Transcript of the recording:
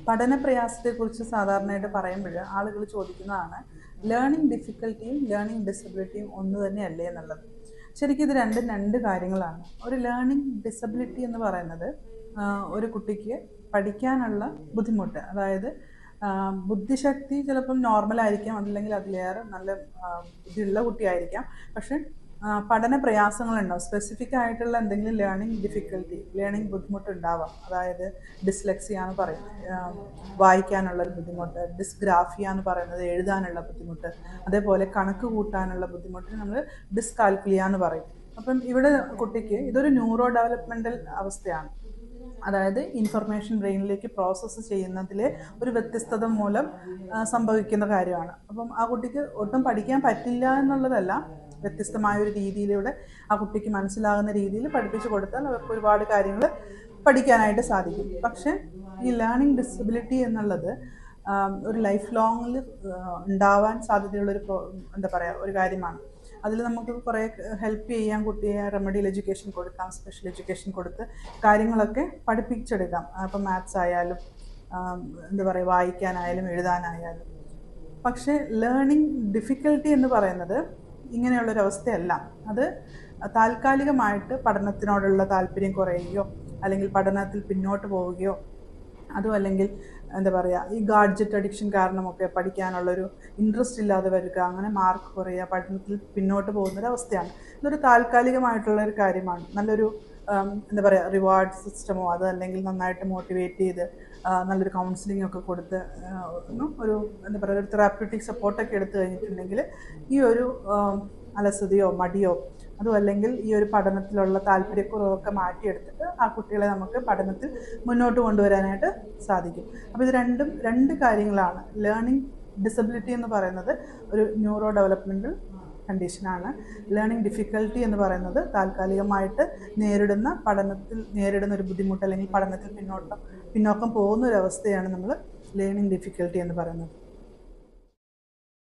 പഠന പ്രയാസത്തെക്കുറിച്ച് സാധാരണയായിട്ട് പറയുമ്പോൾ ആളുകൾ ചോദിക്കുന്നതാണ് ലേണിംഗ് ഡിഫിക്കൽറ്റിയും ലേണിംഗ് ഡിസബിലിറ്റിയും ഒന്ന് തന്നെയല്ലേ എന്നുള്ളത്. ശരിക്കും ഇത് രണ്ടും രണ്ട് കാര്യങ്ങളാണ്. ഒരു ലേണിംഗ് ഡിസബിലിറ്റി എന്ന് പറയുന്നത് ഒരു കുട്ടിക്ക് പഠിക്കാനുള്ള ബുദ്ധിമുട്ട്, അതായത് ബുദ്ധിശക്തി ചിലപ്പം നോർമലായിരിക്കാം, അതല്ലെങ്കിൽ അതിലേറെ നല്ല ബുദ്ധിയുള്ള കുട്ടിയായിരിക്കാം, പക്ഷെ പഠന പ്രയാസങ്ങളുണ്ടാവും. സ്പെസിഫിക് ആയിട്ടുള്ള എന്തെങ്കിലും ലേണിംഗ് ഡിഫിക്കൽറ്റി, ലേണിംഗ് ബുദ്ധിമുട്ട് ഉണ്ടാവാം. അതായത് ഡിസ്ലെക്സിയ എന്ന് പറയും, വായിക്കാനുള്ളൊരു ബുദ്ധിമുട്ട്. ഡിസ്ഗ്രാഫിയ എന്ന് പറയുന്നത് എഴുതാനുള്ള ബുദ്ധിമുട്ട്. അതേപോലെ കണക്ക് കൂട്ടാനുള്ള ബുദ്ധിമുട്ടിന് നമ്മൾ ഡിസ്കാൽക്കുലിയ എന്ന് പറയും. അപ്പം ഇവിടെ കുട്ടിക്ക് ഇതൊരു ന്യൂറോ ഡെവലപ്മെൻ്റൽ അവസ്ഥയാണ്. അതായത് ഇൻഫർമേഷൻ ബ്രെയിനിലേക്ക് പ്രോസസ്സ് ചെയ്യുന്നതിൽ ഒരു വ്യത്യസ്തത മൂലം സംഭവിക്കുന്ന കാര്യമാണ്. അപ്പം ആ കുട്ടിക്ക് ഒട്ടും പഠിക്കാൻ പറ്റില്ല എന്നുള്ളതല്ല, വ്യത്യസ്തമായൊരു രീതിയിലൂടെ ആ കുട്ടിക്ക് മനസ്സിലാകുന്ന രീതിയിൽ പഠിപ്പിച്ചു കൊടുത്താൽ അവർക്ക് ഒരുപാട് കാര്യങ്ങൾ പഠിക്കാനായിട്ട് സാധിക്കും. പക്ഷേ ഈ ലേണിംഗ് ഡിസബിലിറ്റി എന്നുള്ളത് ഒരു ലൈഫ് ലോങ്ങിൽ ഉണ്ടാവാൻ സാധ്യതയുള്ളൊരു ഒരു കാര്യമാണ്. അതിൽ നമുക്ക് കുറേ ഹെൽപ്പ് ചെയ്യാൻ കുട്ടിയെ റെമഡിയൽ എഡ്യൂക്കേഷൻ കൊടുക്കാം, സ്പെഷ്യൽ എഡ്യൂക്കേഷൻ കൊടുത്ത് കാര്യങ്ങളൊക്കെ പഠിപ്പിച്ചെടുക്കാം. അപ്പം മാത്സ് ആയാലും വായിക്കാനായാലും എഴുതാനായാലും. പക്ഷേ ലേണിംഗ് ഡിഫിക്കൽറ്റി എന്ന് പറയുന്നത് ഇങ്ങനെയുള്ളൊരവസ്ഥയല്ല. അത് താൽക്കാലികമായിട്ട് പഠനത്തിനോടുള്ള താല്പര്യം കുറയുകയോ അല്ലെങ്കിൽ പഠനത്തിൽ പിന്നോട്ട് പോവുകയോ അതും അല്ലെങ്കിൽ ഈ ഗാഡ്ജറ്റ് അഡിക്ഷൻ കാരണമൊക്കെ പഠിക്കാനുള്ളൊരു ഇൻട്രസ്റ്റ് ഇല്ലാതെ വരിക, അങ്ങനെ മാർക്ക് കുറയുക, പഠനത്തിൽ പിന്നോട്ട് പോകുന്നൊരവസ്ഥയാണ്. ഇതൊരു താൽക്കാലികമായിട്ടുള്ളൊരു കാര്യമാണ്. നല്ലൊരു റിവാർഡ് സിസ്റ്റമോ അത് അല്ലെങ്കിൽ നന്നായിട്ട് മോട്ടിവേറ്റ് ചെയ്ത് നല്ലൊരു കൗൺസിലിംഗ് ഒക്കെ കൊടുത്ത് ഒരു ഒരു തെറാപ്യൂട്ടിക് സപ്പോർട്ടൊക്കെ എടുത്തു കഴിഞ്ഞിട്ടുണ്ടെങ്കിൽ ഈ ഒരു അലസതയോ മടിയോ അതും അല്ലെങ്കിൽ ഈ ഒരു പഠനത്തിലുള്ള താല്പര്യക്കുറവൊക്കെ മാറ്റിയെടുത്തിട്ട് ആ കുട്ടികളെ നമുക്ക് പഠനത്തിൽ മുന്നോട്ട് കൊണ്ടുവരാനായിട്ട് സാധിക്കും. അപ്പോൾ ഇത് രണ്ട് കാര്യങ്ങളാണ്. ലേണിംഗ് ഡിസബിലിറ്റി എന്ന് പറയുന്നത് ഒരു ന്യൂറോ ഡെവലപ്മെൻ്റൽ കണ്ടീഷനാണ്. ലേണിംഗ് ഡിഫിക്കൽറ്റി എന്ന് പറയുന്നത് താൽക്കാലികമായിട്ട് പഠനത്തിൽ നേരിടുന്ന ഒരു ബുദ്ധിമുട്ട് അല്ലെങ്കിൽ പഠനത്തിൽ പിന്നോക്കം പോകുന്ന ഒരു അവസ്ഥയാണ് നമ്മൾ ലേണിംഗ് ഡിഫിക്കൽറ്റി എന്ന് പറയുന്നത്.